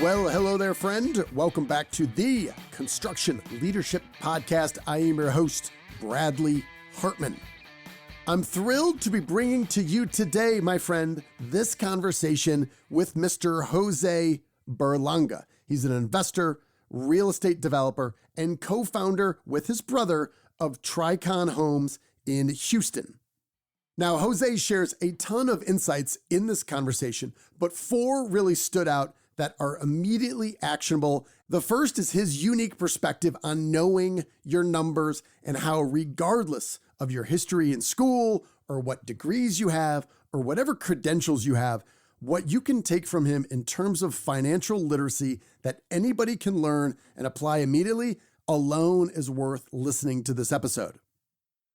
Well, hello there, friend. Welcome back to the Construction Leadership Podcast. I am your host, Bradley Hartman. I'm thrilled to be bringing to you today, my friend, this conversation with Mr. Jose Berlanga. He's an investor, real estate developer, and co-founder with his brother of Tricon Homes in Houston. Now, Jose shares a ton of insights in this conversation, but four really stood out that are immediately actionable. The first is his unique perspective on knowing your numbers and how, regardless of your history in school or what degrees you have or whatever credentials you have, what you can take from him in terms of financial literacy that anybody can learn and apply immediately alone is worth listening to this episode.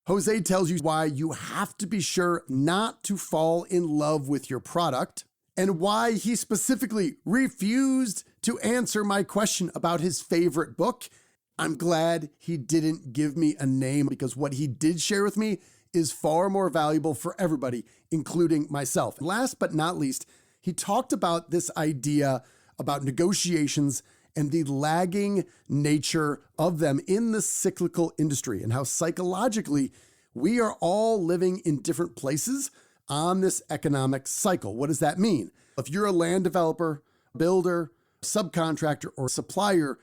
Jose tells you why you have to be sure not to fall in love with your product, and why he specifically refused to answer my question about his favorite book. I'm glad he didn't give me a name, because what he did share with me is far more valuable for everybody, including myself. And last but not least, he talked about this idea about negotiations and the lagging nature of them in the cyclical industry, and how psychologically we are all living in different places on this economic cycle. What does that mean? If you're a land developer, builder, subcontractor, or supplier,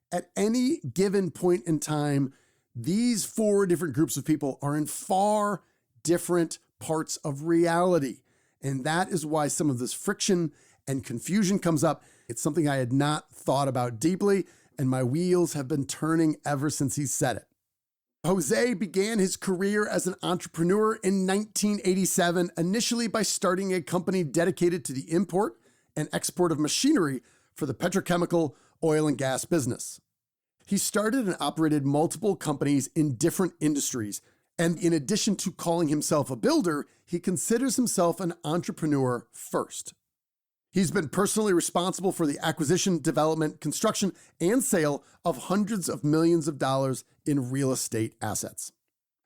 at any given point in time, these four different groups of people are in far different parts of reality. And that is why some of this friction and confusion comes up. It's something I had not thought about deeply, and my wheels have been turning ever since he said it. Jose began his career as an entrepreneur in 1987, initially by starting a company dedicated to the import and export of machinery for the petrochemical, oil, and gas business. He started and operated multiple companies in different industries, and in addition to calling himself a builder, he considers himself an entrepreneur first. He's been personally responsible for the acquisition, development, construction, and sale of hundreds of millions of dollars in real estate assets.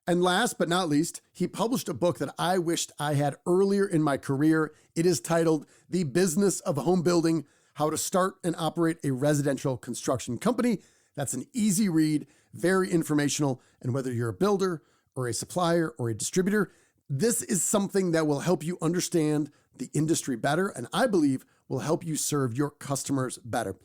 And last but not least, he published a book that I wished I had earlier in my career. It is titled The Business of Home Building: How to Start and Operate a Residential Construction Company. That's an easy read, very informational, and whether you're a builder or a supplier or a distributor, this is something that will help you understand the industry better, and I believe will help you serve your customers better.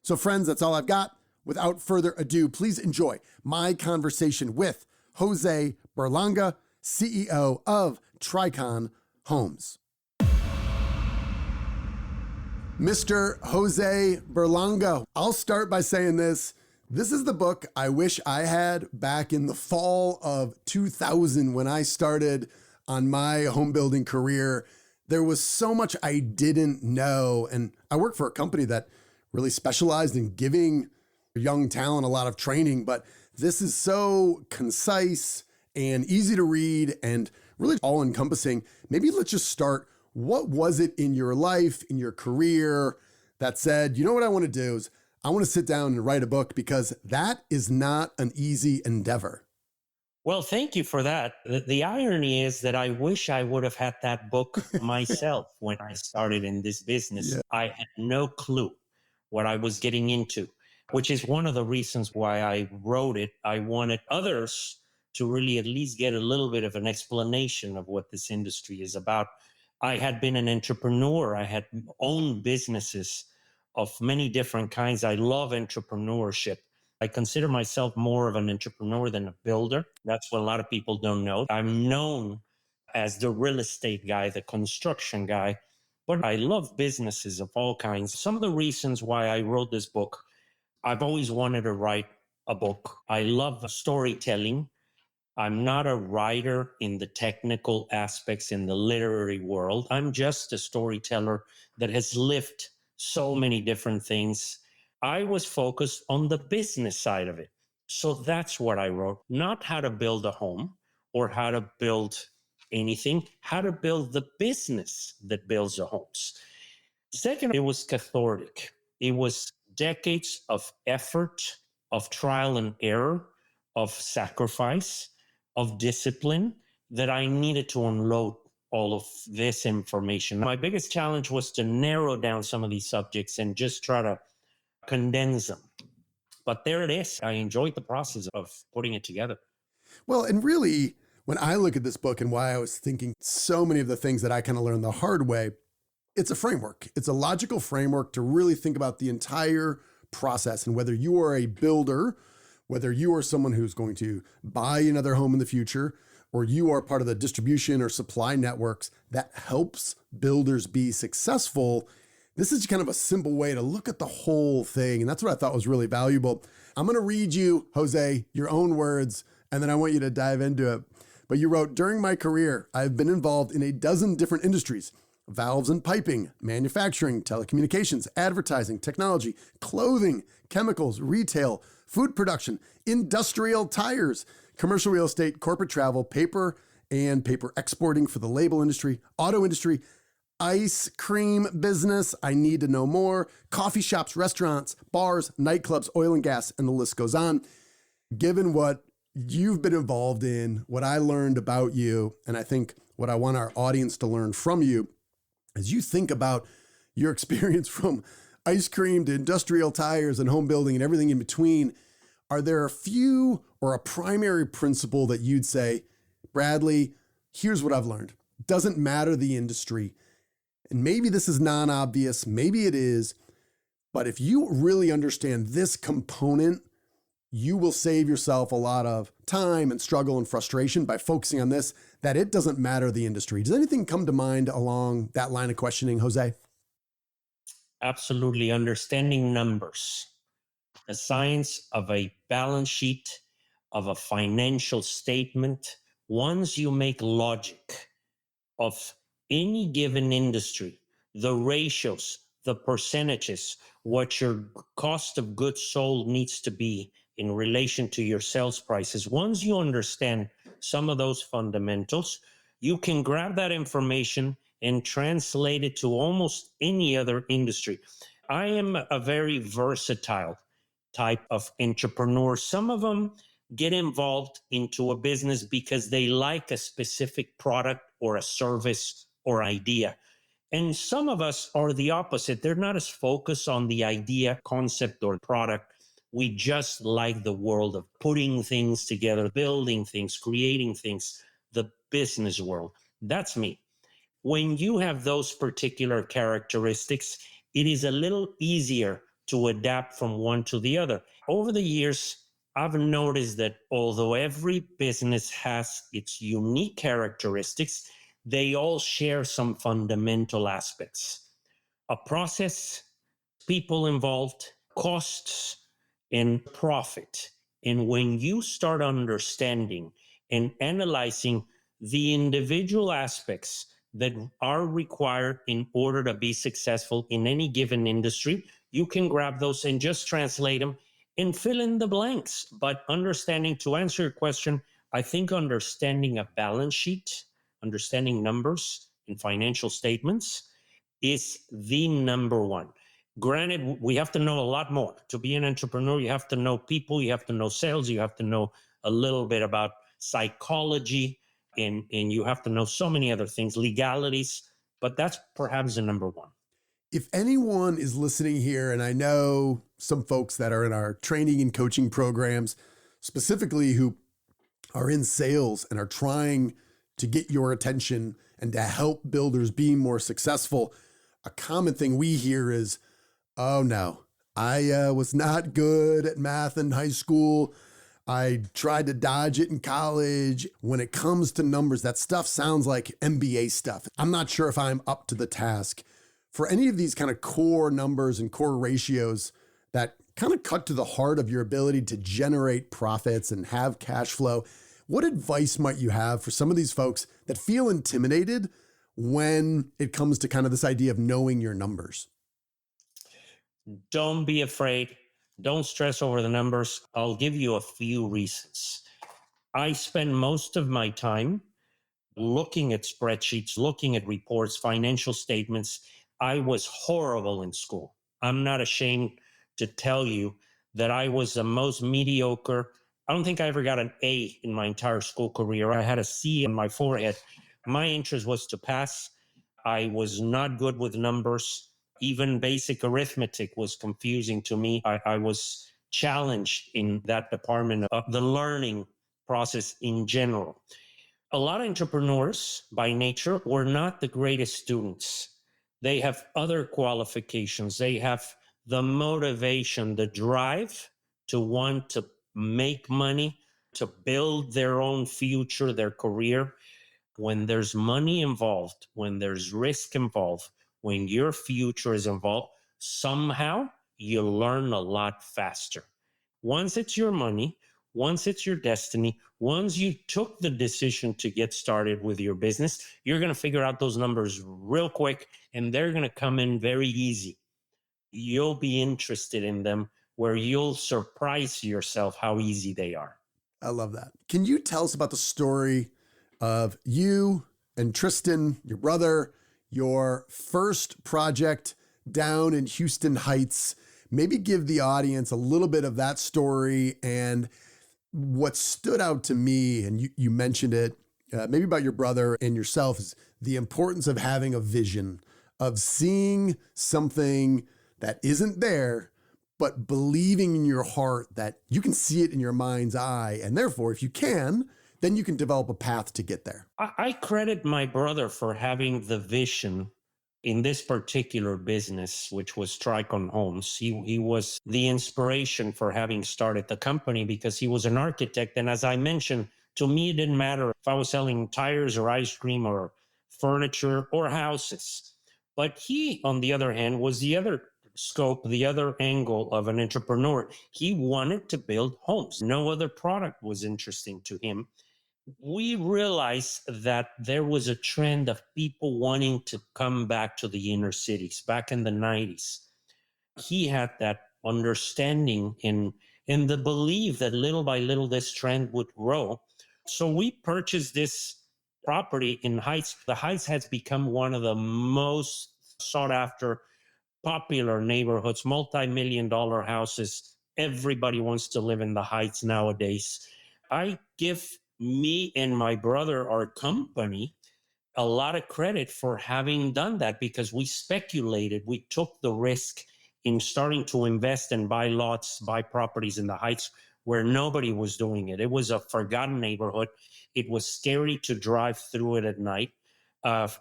So friends, that's all I've got. Without further ado, please enjoy my conversation with Jose Berlanga, CEO of Tricon Homes. Mr. Jose Berlanga, I'll start by saying this. This is the book I wish I had back in the fall of 2000 when I started on my home building career. There was so much I didn't know, and I work for a company that really specialized in giving young talent a lot of training, but this is so concise and easy to read and really all-encompassing. Maybe let's just start. What was it in your life, in your career, that said, you know what I want to do is I want to sit down and write a book, because that is not an easy endeavor? Well, thank you for that. The irony is that I wish I would have had that book myself when I started in this business. Yeah. I had no clue what I was getting into, which is one of the reasons why I wrote it. I wanted others to really at least get a little bit of an explanation of what this industry is about. I had been an entrepreneur. I had owned businesses of many different kinds. I love entrepreneurship. I consider myself more of an entrepreneur than a builder. That's what a lot of people don't know. I'm known as the real estate guy, the construction guy, but I love businesses of all kinds. Some of the reasons why I wrote this book: I've always wanted to write a book. I love storytelling. I'm not a writer in the technical aspects in the literary world. I'm just a storyteller that has lived so many different things. I was focused on the business side of it. So that's what I wrote. Not how to build a home or how to build anything, how to build the business that builds the homes. Second, it was cathartic. It was decades of effort, of trial and error, of sacrifice, of discipline that I needed to unload all of this information. My biggest challenge was to narrow down some of these subjects and just try to condense them. But there it is. I enjoyed the process of putting it together. Well, and really, when I look at this book and why I was thinking so many of the things that I kind of learned the hard way, it's a framework. It's a logical framework to really think about the entire process. And whether you are a builder, whether you are someone who's going to buy another home in the future, or you are part of the distribution or supply networks that helps builders be successful, this is kind of a simple way to look at the whole thing. And that's what I thought was really valuable. I'm going to read you, Jose, your own words, and then I want you to dive into it. But you wrote, during my career, I've been involved in a dozen different industries: valves and piping, manufacturing, telecommunications, advertising, technology, clothing, chemicals, retail, food production, industrial tires, commercial real estate, corporate travel, paper and paper exporting for the label industry, auto industry, ice cream business, I need to know more, coffee shops, restaurants, bars, nightclubs, oil and gas, and the list goes on. Given what you've been involved in, what I learned about you, and I think what I want our audience to learn from you, as you think about your experience from ice cream to industrial tires and home building and everything in between, are there a few or a primary principle that you'd say, Bradley, here's what I've learned. Doesn't matter the industry. And maybe this is non-obvious, maybe it is, but if you really understand this component, you will save yourself a lot of time and struggle and frustration by focusing on this, that it doesn't matter the industry. Does anything come to mind along that line of questioning, Jose? Absolutely. Understanding numbers, the science of a balance sheet, of a financial statement. Once you make logic of any given industry, the ratios, the percentages, what your cost of goods sold needs to be in relation to your sales prices. Once you understand some of those fundamentals, you can grab that information and translate it to almost any other industry. I am a very versatile type of entrepreneur. Some of them get involved into a business because they like a specific product or a service or idea. And some of us are the opposite. They're not as focused on the idea, concept, or product. We just like the world of putting things together, building things, creating things, the business world. That's me. When you have those particular characteristics, it is a little easier to adapt from one to the other. Over the years, I've noticed that although every business has its unique characteristics, they all share some fundamental aspects: a process, people involved, costs, and profit. And when you start understanding and analyzing the individual aspects that are required in order to be successful in any given industry, you can grab those and just translate them and fill in the blanks. But understanding, to answer your question, I think understanding a balance sheet, understanding numbers in financial statements is the number one. Granted, we have to know a lot more. To be an entrepreneur, you have to know people, you have to know sales, you have to know a little bit about psychology, and you have to know so many other things, legalities, but that's perhaps the number one. If anyone is listening here, and I know some folks that are in our training and coaching programs, specifically who are in sales and are trying to get your attention and to help builders be more successful, a common thing we hear is, oh no, I was not good at math in high school. I tried to dodge it in college. When it comes to numbers, that stuff sounds like MBA stuff. I'm not sure if I'm up to the task. For any of these kind of core numbers and core ratios that kind of cut to the heart of your ability to generate profits and have cash flow, what advice might you have for some of these folks that feel intimidated when it comes to kind of this idea of knowing your numbers? Don't be afraid. Don't stress over the numbers. I'll give you a few reasons. I spend most of my time looking at spreadsheets, looking at reports, financial statements. I was horrible in school. I'm not ashamed to tell you that I was the most mediocre. I don't think I ever got an A in my entire school career. I had a C on my forehead My interest was to pass. I was not good with numbers. Even basic arithmetic was confusing to me. I was challenged in that department of the learning process in general. A lot of entrepreneurs by nature were not the greatest students. They have other qualifications. They have the motivation, the drive to want to make money, to build their own future, their career. When there's money involved, when there's risk involved, when your future is involved, somehow you learn a lot faster. Once it's your money, once it's your destiny, once you took the decision to get started with your business, you're going to figure out those numbers real quick and they're going to come in very easy. You'll be interested in them where you'll surprise yourself how easy they are. I love that. Can you tell us about the story of you and Tristan, your brother, your first project down in Houston Heights? Maybe give the audience a little bit of that story. And what stood out to me, and you mentioned it, maybe about your brother and yourself, is the importance of having a vision, of seeing something that isn't there, but believing in your heart that you can see it in your mind's eye. And therefore, if you can, then you can develop a path to get there. I credit my brother for having the vision in this particular business, which was Tricon Homes. He was the inspiration for having started the company because he was an architect. And as I mentioned, to me, it didn't matter if I was selling tires or ice cream or furniture or houses. But he, on the other hand, was the other scope, the other angle of an entrepreneur. He wanted to build homes. No other product was interesting to him. We realized that there was a trend of people wanting to come back to the inner cities back in the 90s. He had that understanding and the belief that little by little this trend would grow. So we purchased this property in Heights. The Heights has become one of the most sought after, popular neighborhoods, multi-million-dollar houses. Everybody wants to live in the Heights nowadays. I give me and my brother, our company, a lot of credit for having done that because we speculated. We took the risk in starting to invest and buy lots, buy properties in the Heights where nobody was doing it. It was a forgotten neighborhood. It was scary to drive through it at night.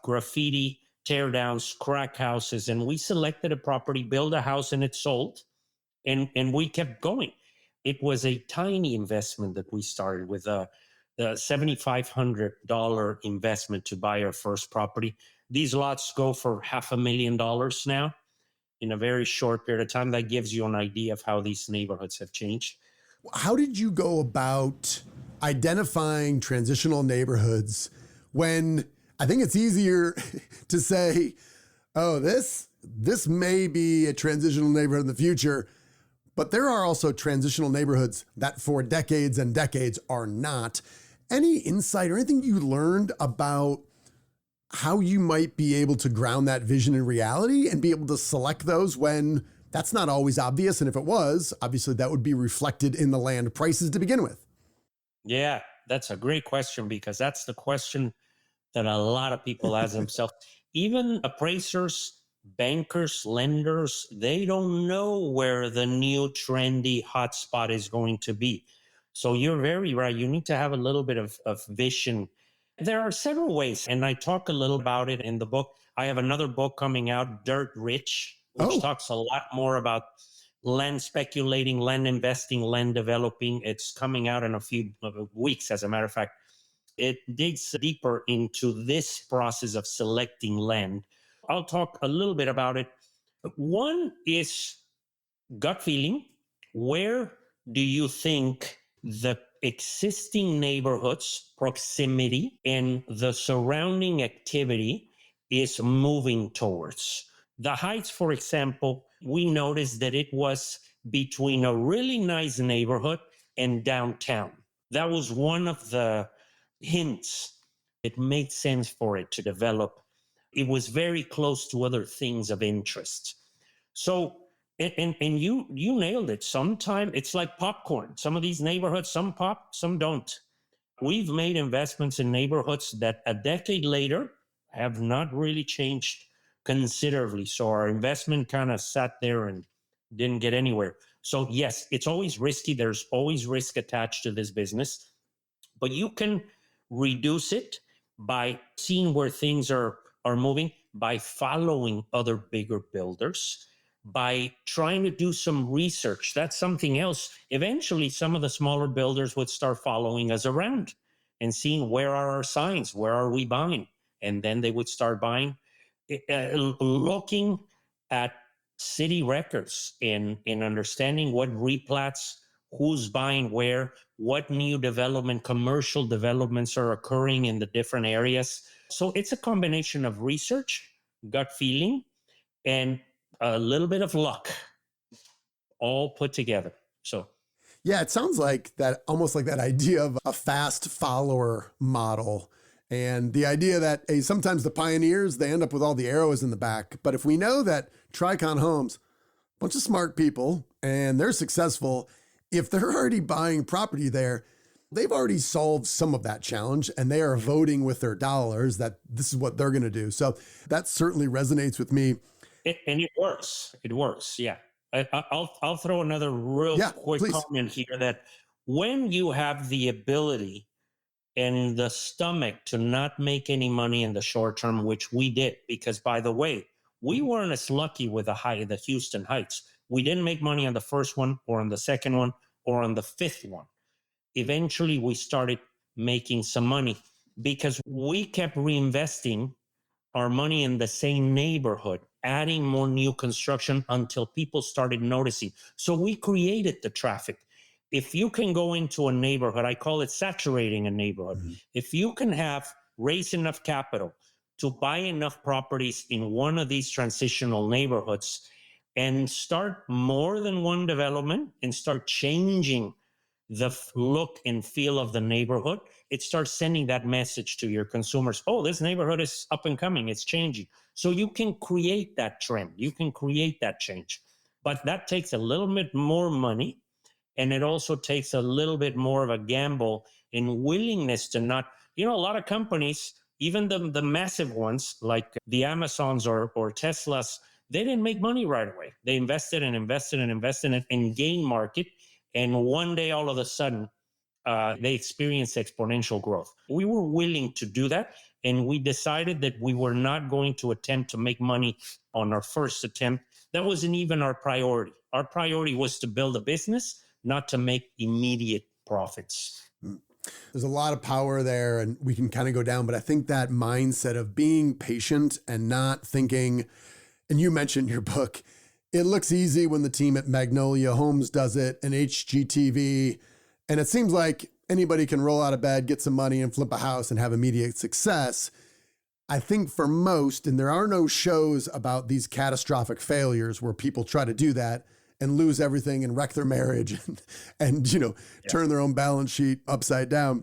Graffiti, tear downs, crack houses. And we selected a property, built a house, and it sold. And we kept going. It was a tiny investment that we started with the $7,500 investment to buy our first property. These lots go for $500,000 now in a very short period of time. That gives you an idea of how these neighborhoods have changed. How did you go about identifying transitional neighborhoods when I think it's easier to say, oh, this may be a transitional neighborhood in the future, but there are also transitional neighborhoods that for decades and decades are not. Any insight or anything you learned about how you might be able to ground that vision in reality and be able to select those when that's not always obvious? And if it was, obviously that would be reflected in the land prices to begin with. Yeah, that's a great question because that's the question that a lot of people ask themselves. Even appraisers, bankers, lenders, they don't know where the new trendy hotspot is going to be. So you're very right. You need to have a little bit of vision. There are several ways, and I talk a little about it in the book. I have another book coming out, Dirt Rich, which talks a lot more about land speculating, land investing, land developing. It's coming out in a few weeks, as a matter of fact. It digs deeper into this process of selecting land. I'll talk a little bit about it. One is gut feeling. Where do you think the existing neighborhoods, proximity, and the surrounding activity is moving towards? The Heights, for example, we noticed that it was between a really nice neighborhood and downtown. That was one of the hints. It made sense for it to develop. It was very close to other things of interest. So, and you nailed it. Sometimes it's like popcorn. Some of these neighborhoods, some pop, some don't. We've made investments in neighborhoods that a decade later have not really changed considerably. So our investment kind of sat there and didn't get anywhere. So, yes, it's always risky. There's always risk attached to this business, but you can reduce it by seeing where things are moving, by following other bigger builders, by trying to do some research. That's something else. Eventually, some of the smaller builders would start following us around and seeing where are our signs, where are we buying, and then they would start buying. Looking at city records in understanding what replats, who's buying where, what new development, commercial developments are occurring in the different areas. So it's a combination of research, gut feeling, and a little bit of luck all put together. So Yeah, it sounds like that, almost like that idea of a fast follower model. And the idea that, hey, sometimes the pioneers, they end up with all the arrows in the back. But if we know that Tricon Homes, a bunch of smart people, and they're successful, if they're already buying property there, they've already solved some of that challenge and they are voting with their dollars that this is what they're going to do. So that certainly resonates with me. And it works. It works. Yeah. I'll throw another real quick please. comment here that when you have the ability and the stomach to not make any money in the short term, which we did, because by the way, we weren't as lucky with the Houston Heights. We didn't make money on the first one or on the second one or on the fifth one. Eventually, we started making some money because we kept reinvesting our money in the same neighborhood, adding more new construction until people started noticing. So we created the traffic. If you can go into a neighborhood, I call it saturating a neighborhood. Mm-hmm. If you can raise enough capital to buy enough properties in one of these transitional neighborhoods and start more than one development and start changing the look and feel of the neighborhood, it starts sending that message to your consumers. Oh, this neighborhood is up and coming. It's changing. So you can create that trend. You can create that change. But that takes a little bit more money. And it also takes a little bit more of a gamble in willingness to not, a lot of companies, even the massive ones like the Amazons or Teslas, they didn't make money right away. They invested and gained market. And one day, all of a sudden, they experienced exponential growth. We were willing to do that. And we decided that we were not going to attempt to make money on our first attempt. That wasn't even our priority. Our priority was to build a business, not to make immediate profits. There's a lot of power there and we can kind of go down, but I think that mindset of being patient and not thinking, and you mentioned your book, it looks easy when the team at Magnolia Homes does it and HGTV, and it seems like anybody can roll out of bed, get some money and flip a house and have immediate success. I think for most, and there are no shows about these catastrophic failures where people try to do that and lose everything and wreck their marriage and turn their own balance sheet upside down.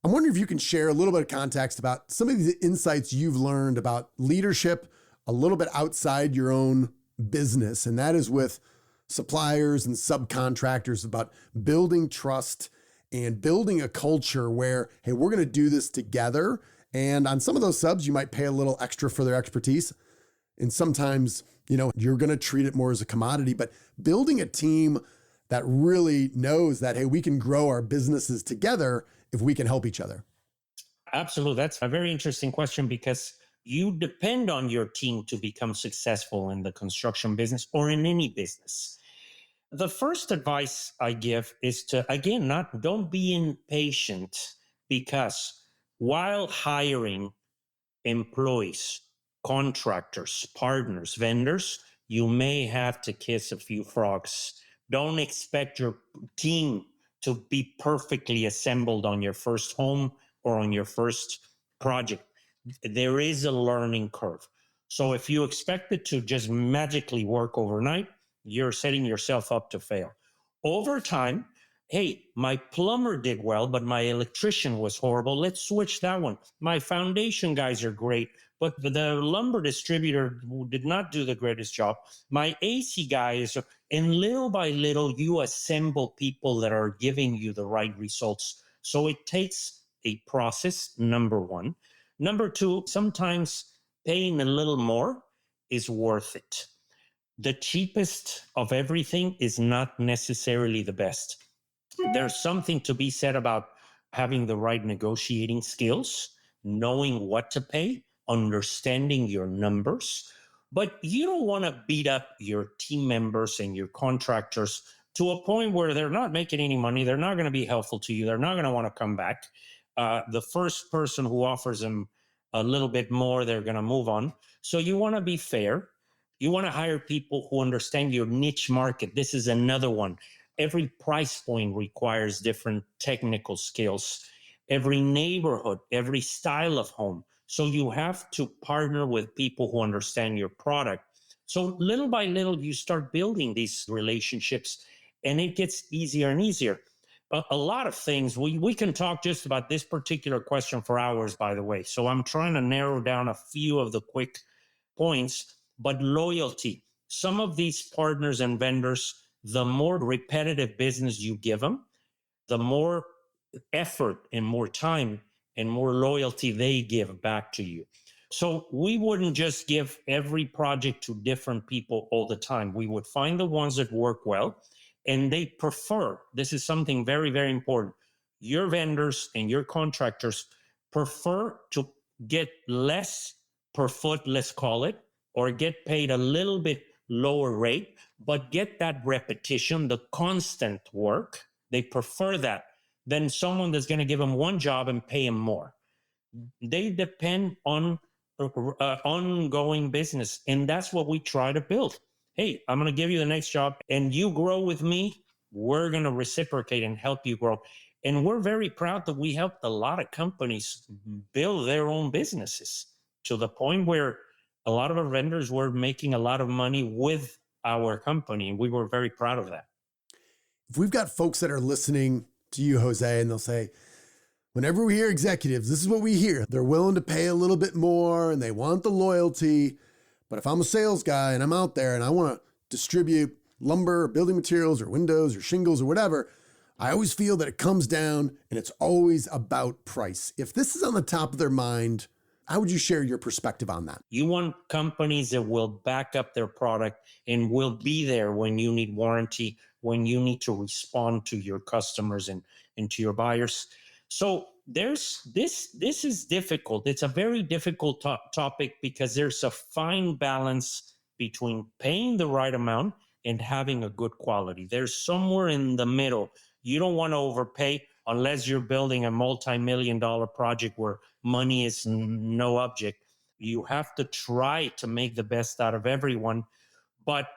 I'm wondering if you can share a little bit of context about some of the insights you've learned about leadership a little bit outside your own business. And that is with suppliers and subcontractors, about building trust and building a culture where, hey, we're going to do this together. And on some of those subs, you might pay a little extra for their expertise. And sometimes, you're going to treat it more as a commodity, but building a team that really knows that, hey, we can grow our businesses together if we can help each other. Absolutely. That's a very interesting question because you depend on your team to become successful in the construction business or in any business. The first advice I give is to, again, don't be impatient, because while hiring employees, contractors, partners, vendors, you may have to kiss a few frogs. Don't expect your team to be perfectly assembled on your first home or on your first project. There is a learning curve. So if you expect it to just magically work overnight, you're setting yourself up to fail. Over time, hey, my plumber did well, but my electrician was horrible. Let's switch that one. My foundation guys are great, but the lumber distributor did not do the greatest job. My AC guys, and little by little, you assemble people that are giving you the right results. So it takes a process, number one. Number two, sometimes paying a little more is worth it. The cheapest of everything is not necessarily the best. There's something to be said about having the right negotiating skills, knowing what to pay, understanding your numbers. But you don't want to beat up your team members and your contractors to a point where they're not making any money. They're not going to be helpful to you. They're not going to want to come back. The first person who offers them a little bit more, they're going to move on. So you want to be fair. You want to hire people who understand your niche market. This is another one. Every price point requires different technical skills. Every neighborhood, every style of home. So you have to partner with people who understand your product. So little by little, you start building these relationships, and it gets easier and easier. But a lot of things, we can talk just about this particular question for hours, by the way. So I'm trying to narrow down a few of the quick points. But loyalty, some of these partners and vendors, the more repetitive business you give them, the more effort and more time and more loyalty they give back to you. So we wouldn't just give every project to different people all the time. We would find the ones that work well, and they prefer, this is something very, very important, your vendors and your contractors prefer to get less per foot, let's call it, or get paid a little bit lower rate, but get that repetition, the constant work. They prefer that than someone that's going to give them one job and pay them more. They depend on ongoing business, and that's what we try to build. Hey, I'm going to give you the next job, and you grow with me. We're going to reciprocate and help you grow. And we're very proud that we helped a lot of companies build their own businesses to the point where a lot of our vendors were making a lot of money with our company, and we were very proud of that. If we've got folks that are listening to you, Jose, and they'll say, whenever we hear executives, this is what we hear. They're willing to pay a little bit more and they want the loyalty. But if I'm a sales guy and I'm out there and I want to distribute lumber or building materials or windows or shingles or whatever, I always feel that it comes down and it's always about price. If this is on the top of their mind, how would you share your perspective on that? You want companies that will back up their product and will be there when you need warranty, when you need to respond to your customers and to your buyers. So this is difficult. It's a very difficult topic because there's a fine balance between paying the right amount and having a good quality. There's somewhere in the middle. You don't want to overpay unless you're building a multi-million-dollar project where money is no object. You have to try to make the best out of everyone. But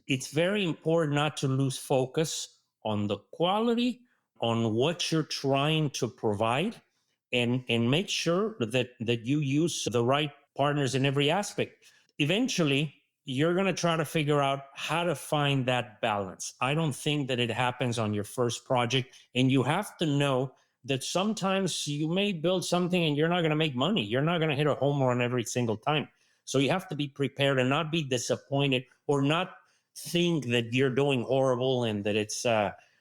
it's very important not to lose focus on the quality, on what you're trying to provide, and make sure that you use the right partners in every aspect. Eventually, you're going to try to figure out how to find that balance. I don't think that it happens on your first project, and you have to know that sometimes you may build something and you're not going to make money. You're not going to hit a home run every single time. So you have to be prepared and not be disappointed or not think that you're doing horrible and that it's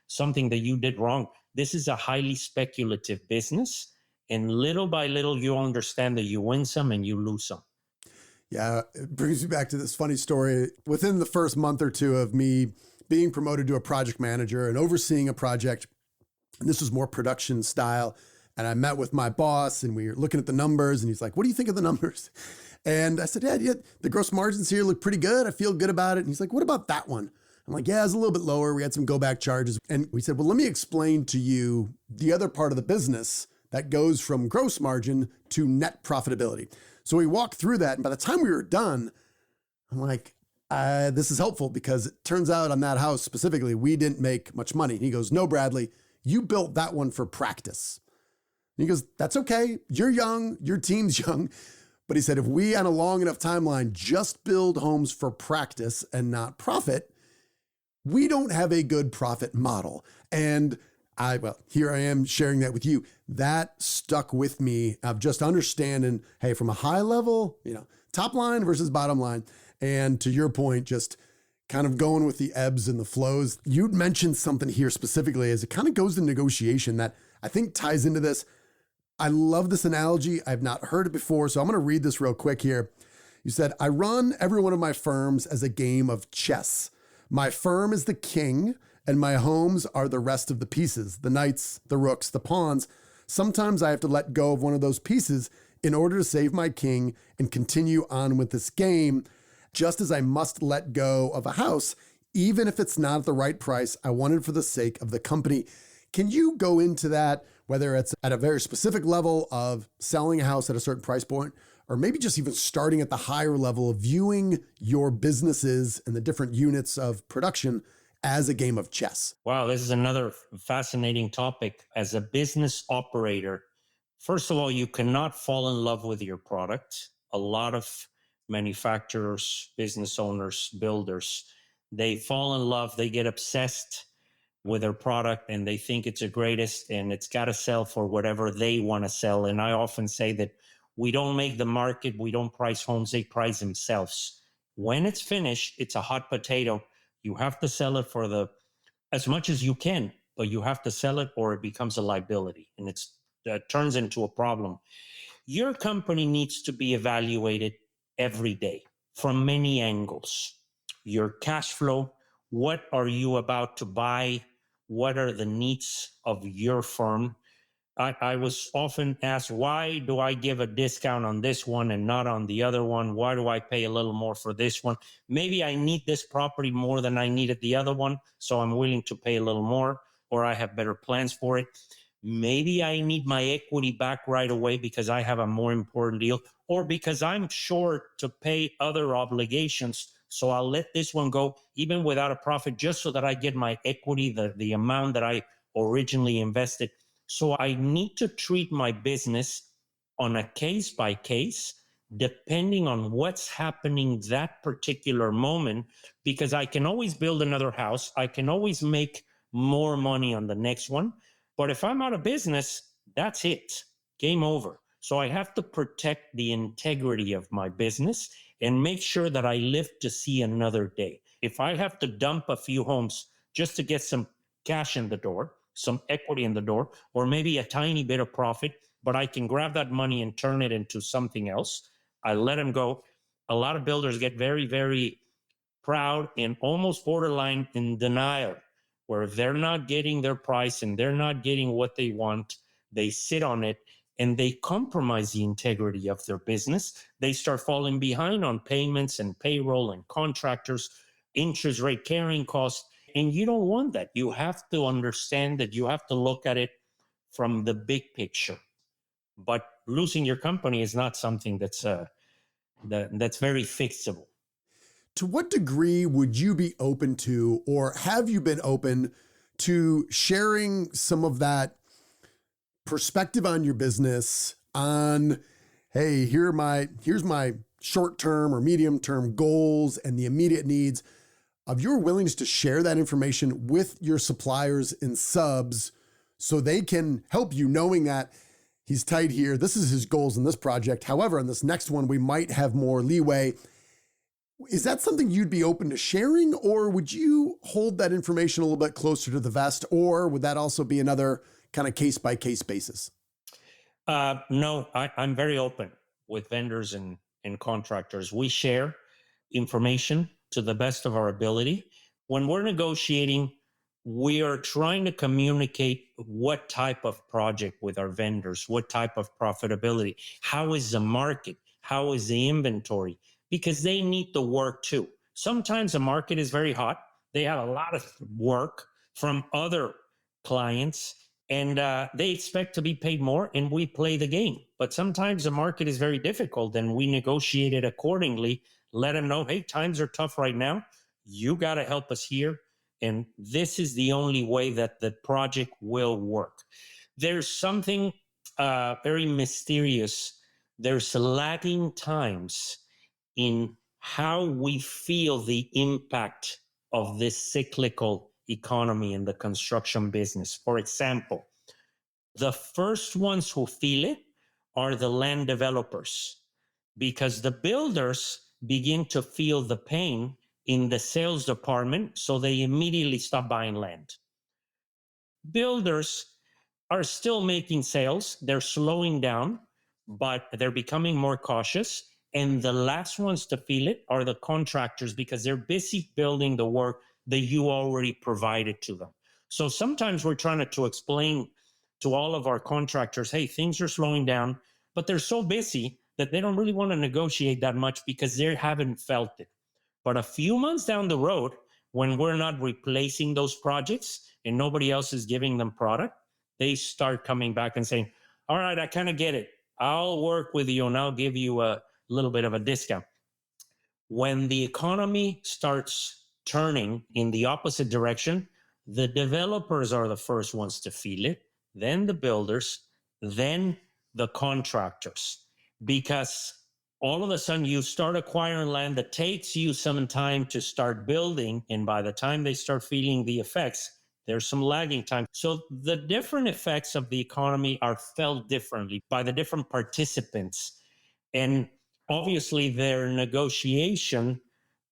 something that you did wrong. This is a highly speculative business, and little by little, you understand that you win some and you lose some. Yeah, it brings me back to this funny story. Within the first month or two of me being promoted to a project manager and overseeing a project, and this was more production style, and I met with my boss and we were looking at the numbers and he's like, what do you think of the numbers? And I said, yeah, the gross margins here look pretty good. I feel good about it. And he's like, what about that one? I'm like, yeah, it's a little bit lower. We had some go back charges. And we said, well, let me explain to you the other part of the business that goes from gross margin to net profitability. So we walked through that. And by the time we were done, I'm like, this is helpful because it turns out on that house specifically, we didn't make much money. And he goes, no, Bradley, you built that one for practice. And he goes, that's okay. You're young. Your team's young. But he said, if we on a long enough timeline just build homes for practice and not profit, we don't have a good profit model. And here I am sharing that with you. That stuck with me of just understanding, hey, from a high level, top line versus bottom line. And to your point, just kind of going with the ebbs and the flows. You'd mentioned something here specifically as it kind of goes to negotiation that I think ties into this. I love this analogy. I've not heard it before, so I'm going to read this real quick here. You said, I run every one of my firms as a game of chess. My firm is the king, and my homes are the rest of the pieces, the knights, the rooks, the pawns. Sometimes I have to let go of one of those pieces in order to save my king and continue on with this game, just as I must let go of a house, even if it's not at the right price I wanted for the sake of the company. Can you go into that, whether it's at a very specific level of selling a house at a certain price point, or maybe just even starting at the higher level of viewing your businesses and the different units of production as a game of chess? Wow, this is another fascinating topic. As a business operator, first of all, you cannot fall in love with your product. A lot of manufacturers, business owners, builders, they fall in love, they get obsessed with their product and they think it's the greatest and it's got to sell for whatever they want to sell. And I often say that we don't make the market, we don't price homes, they price themselves. When it's finished, it's a hot potato. You have to sell it for as much as you can, but you have to sell it or it becomes a liability and it turns into a problem. Your company needs to be evaluated every day from many angles. Your cash flow, what are you about to buy? What are the needs of your firm? I was often asked, why do I give a discount on this one and not on the other one? Why do I pay a little more for this one? Maybe I need this property more than I needed the other one, so I'm willing to pay a little more, or I have better plans for it. Maybe I need my equity back right away because I have a more important deal, or because I'm short to pay other obligations. So I'll let this one go even without a profit, just so that I get my equity, the amount that I originally invested. So I need to treat my business on a case by case, depending on what's happening that particular moment, because I can always build another house. I can always make more money on the next one. But if I'm out of business, that's it. Game over. So I have to protect the integrity of my business and make sure that I live to see another day. If I have to dump a few homes just to get some cash in the door, some equity in the door, or maybe a tiny bit of profit, but I can grab that money and turn it into something else, I let them go. A lot of builders get very, very proud and almost borderline in denial, where if they're not getting their price and they're not getting what they want, they sit on it and they compromise the integrity of their business. They start falling behind on payments and payroll and contractors, interest rate carrying costs. And you don't want that. You have to understand that you have to look at it from the big picture. But losing your company is not something that's very fixable. To what degree would you be open to, or have you been open to sharing some of that perspective on your business on, hey, here's my short-term or medium-term goals and the immediate needs, of your willingness to share that information with your suppliers and subs so they can help you, knowing that he's tight here, this is his goals in this project. However, in this next one, we might have more leeway. Is that something you'd be open to sharing, or would you hold that information a little bit closer to the vest, or would that also be another kind of case-by-case basis? No, I'm very open with vendors and contractors. We share information to the best of our ability. When we're negotiating, we are trying to communicate what type of project with our vendors, what type of profitability, how is the market, how is the inventory, because they need the work too. Sometimes the market is very hot. They have a lot of work from other clients and they expect to be paid more, and we play the game. But sometimes the market is very difficult and we negotiate it accordingly. Let them know, hey, times are tough right now. You got to help us here. And this is the only way that the project will work. There's something very mysterious. There's lagging times in how we feel the impact of this cyclical economy in the construction business. For example, the first ones who feel it are the land developers, because the builders begin to feel the pain in the sales department, so they immediately stop buying land. Builders are still making sales. They're slowing down, but they're becoming more cautious. And the last ones to feel it are the contractors because they're busy building the work that you already provided to them. So sometimes we're trying to explain to all of our contractors, hey, things are slowing down, but they're so busy that they don't really want to negotiate that much because they haven't felt it. But a few months down the road, when we're not replacing those projects and nobody else is giving them product, they start coming back and saying, all right, I kind of get it. I'll work with you and I'll give you a little bit of a discount. When the economy starts turning in the opposite direction, the developers are the first ones to feel it, then the builders, then the contractors, because all of a sudden you start acquiring land that takes you some time to start building. And by the time they start feeling the effects, there's some lagging time. So the different effects of the economy are felt differently by the different participants. And obviously their negotiation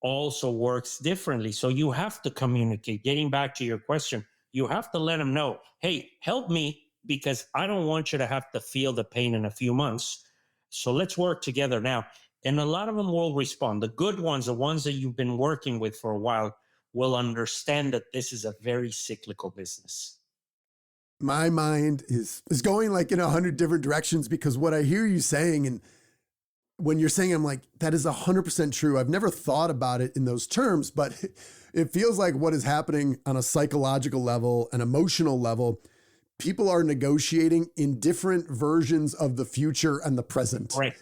also works differently. So you have to communicate. Getting back to your question, you have to let them know, hey, help me because I don't want you to have to feel the pain in a few months. So let's work together now. And a lot of them will respond. The good ones, the ones that you've been working with for a while, will understand that this is a very cyclical business. My mind is going like in 100 different directions because what I hear you saying, and when you're saying, I'm like, that is 100% true. I've never thought about it in those terms, but it feels like what is happening on a psychological level, an emotional level, people are negotiating in different versions of the future and the present. Right.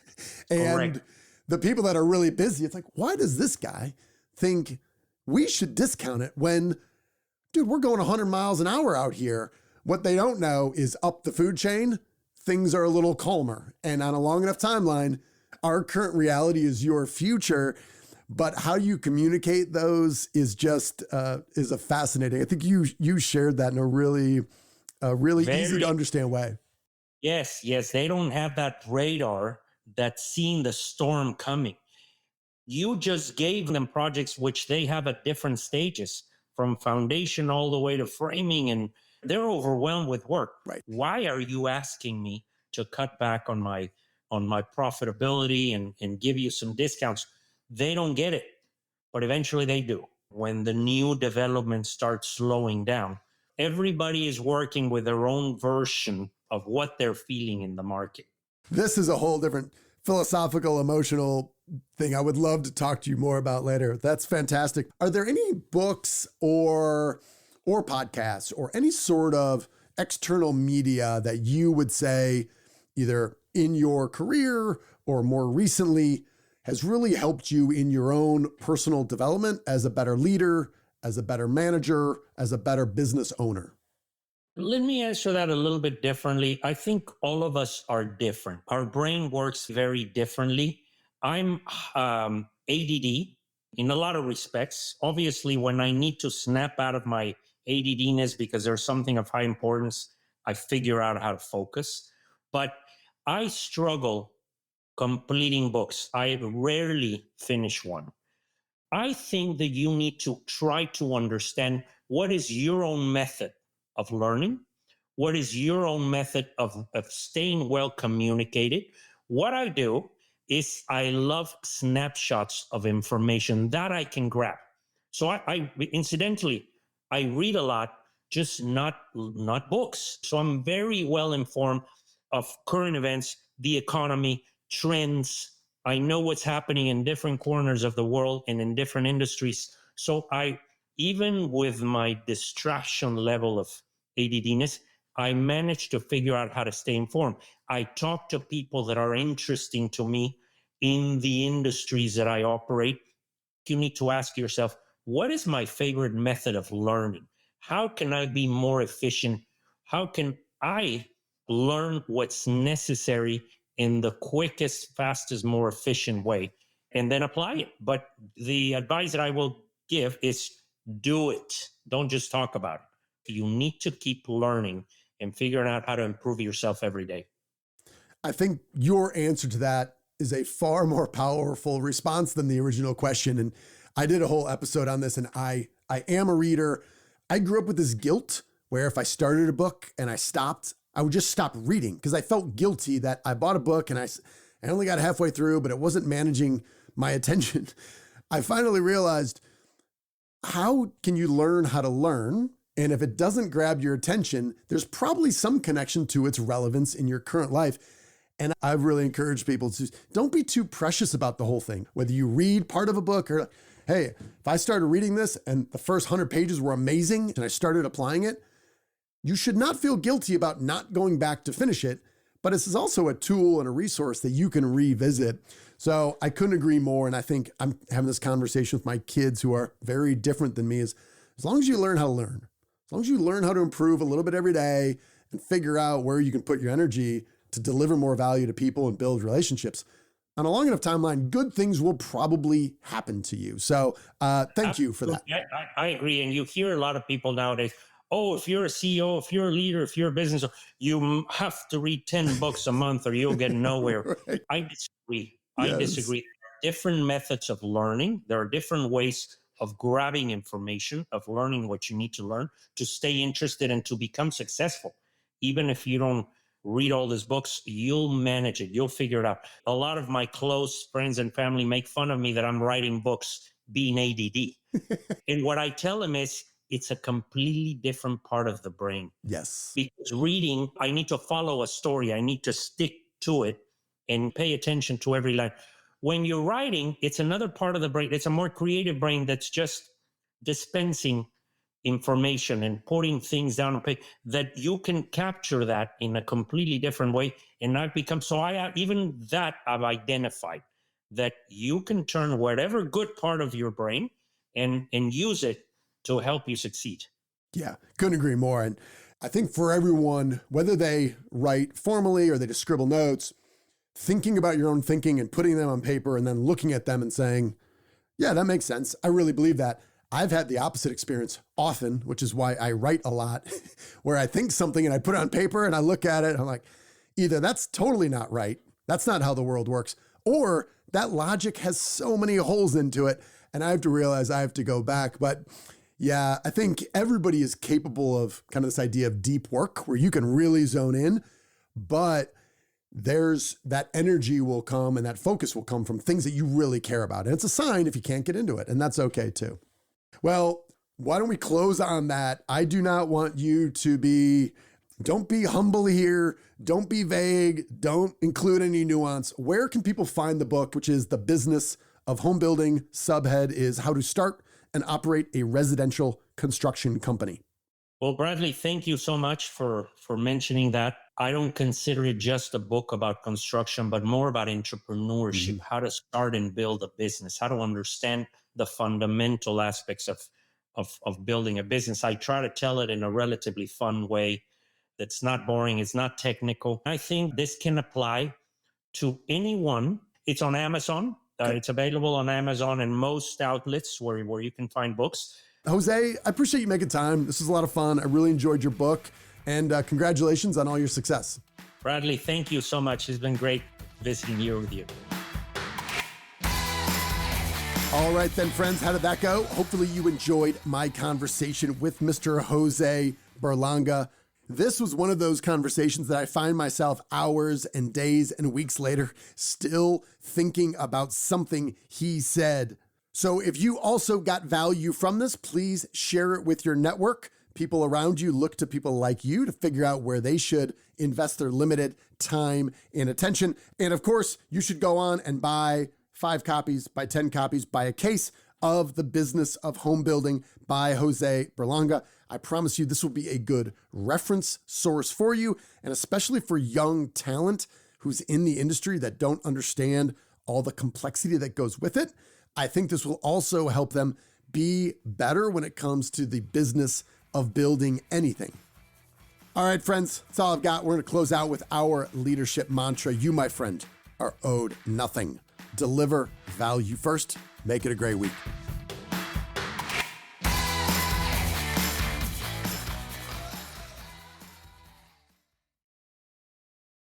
And Correct. the people that are really busy, it's like, why does this guy think we should discount it when, dude, we're going 100 miles an hour out here. What they don't know is up the food chain, things are a little calmer. And on a long enough timeline, our current reality is your future. But how you communicate those is just, is a fascinating. I think you shared that in a really easy to understand way. Yes. They don't have that radar that's seeing the storm coming. You just gave them projects which they have at different stages, from foundation all the way to framing, and they're overwhelmed with work. Right. Why are you asking me to cut back on my profitability and give you some discounts? They don't get it, but eventually they do. When the new development starts slowing down, everybody is working with their own version of what they're feeling in the market. This is a whole different philosophical, emotional thing I would love to talk to you more about later. That's fantastic. Are there any books or podcasts or any sort of external media that you would say either in your career or more recently has really helped you in your own personal development as a better leader, as a better manager, as a better business owner? Let me answer that a little bit differently. I think all of us are different. Our brain works very differently. I'm ADD in a lot of respects. Obviously, when I need to snap out of my ADDness because there's something of high importance, I figure out how to focus. But I struggle completing books. I rarely finish one. I think that you need to try to understand what is your own method of learning, what is your own method of staying well communicated. What I do is I love snapshots of information that I can grab. So I incidentally, I read a lot, just not books. So I'm very well informed of current events, the economy, trends. I know what's happening in different corners of the world and in different industries. So even with my distraction level of ADDness, I managed to figure out how to stay informed. I talk to people that are interesting to me in the industries that I operate. You need to ask yourself, what is my favorite method of learning? How can I be more efficient? How can I learn what's necessary in the quickest, fastest, more efficient way, and then apply it? But the advice that I will give is do it. Don't just talk about it. You need to keep learning and figuring out how to improve yourself every day. I think your answer to that is a far more powerful response than the original question. And I did a whole episode on this, and I am a reader. I grew up with this guilt where if I started a book and I stopped, I would just stop reading because I felt guilty that I bought a book and I only got halfway through, but it wasn't managing my attention. I finally realized, how can you learn how to learn? And if it doesn't grab your attention, there's probably some connection to its relevance in your current life. And I've really encouraged people to don't be too precious about the whole thing. Whether you read part of a book or, hey, if I started reading this and the first 100 pages were amazing and I started applying it, you should not feel guilty about not going back to finish it. But this is also a tool and a resource that you can revisit. So I couldn't agree more. And I think I'm having this conversation with my kids who are very different than me, is as long as you learn how to learn, as long as you learn how to improve a little bit every day and figure out where you can put your energy to deliver more value to people and build relationships, on a long enough timeline, good things will probably happen to you. So thank you for that. I agree. And you hear a lot of people nowadays, oh, if you're a CEO, if you're a leader, if you're a business, you have to read 10 books a month or you'll get nowhere. Right. I disagree. Yes. I disagree. There are different methods of learning. There are different ways of grabbing information, of learning what you need to learn to stay interested and to become successful. Even if you don't read all these books, you'll manage it. You'll figure it out. A lot of my close friends and family make fun of me that I'm writing books being ADD. And what I tell them is, it's a completely different part of the brain. Yes. Because reading, I need to follow a story. I need to stick to it and pay attention to every line. When you're writing, it's another part of the brain. It's a more creative brain that's just dispensing information and putting things down on paper, that you can capture that in a completely different way. And I've become, even that I've identified, that you can turn whatever good part of your brain and use it to help you succeed. Yeah, couldn't agree more. And I think for everyone, whether they write formally or they just scribble notes, thinking about your own thinking and putting them on paper and then looking at them and saying, yeah, that makes sense. I really believe that. I've had the opposite experience often, which is why I write a lot, where I think something and I put it on paper and I look at it and I'm like, either that's totally not right, that's not how the world works, or that logic has so many holes into it and I have to realize I have to go back. But yeah, I think everybody is capable of kind of this idea of deep work where you can really zone in, but there's that energy will come and that focus will come from things that you really care about. And it's a sign if you can't get into it, and that's okay too. Well, why don't we close on that? I do not want you to don't be humble here. Don't be vague. Don't include any nuance. Where can people find the book, which is The Business of Home Building? Subhead is How to Start and Operate a Residential Construction Company. Well, Bradley, thank you so much for mentioning that. I don't consider it just a book about construction, but more about entrepreneurship, how to start and build a business, how to understand the fundamental aspects of building a business. I try to tell it in a relatively fun way that's not boring, it's not technical. I think this can apply to anyone. It's on Amazon. It's available on Amazon and most outlets where you can find books. Jose, I appreciate you making time. This was a lot of fun. I really enjoyed your book, and congratulations on all your success. Bradley, thank you so much. It's been great visiting here with you. All right then, friends, how did that go? Hopefully you enjoyed my conversation with Mr. Jose Berlanga. This was one of those conversations that I find myself hours and days and weeks later still thinking about something he said. So if you also got value from this, please share it with your network. People around you look to people like you to figure out where they should invest their limited time and attention. And of course, you should go on and buy 5 copies, buy 10 copies, buy a case of The Business of Home Building by Jose Berlanga. I promise you this will be a good reference source for you, and especially for young talent who's in the industry that don't understand all the complexity that goes with it. I think this will also help them be better when it comes to the business of building anything. All right, friends, that's all I've got. We're going to close out with our leadership mantra. You, my friend, are owed nothing. Deliver value first. Make it a great week.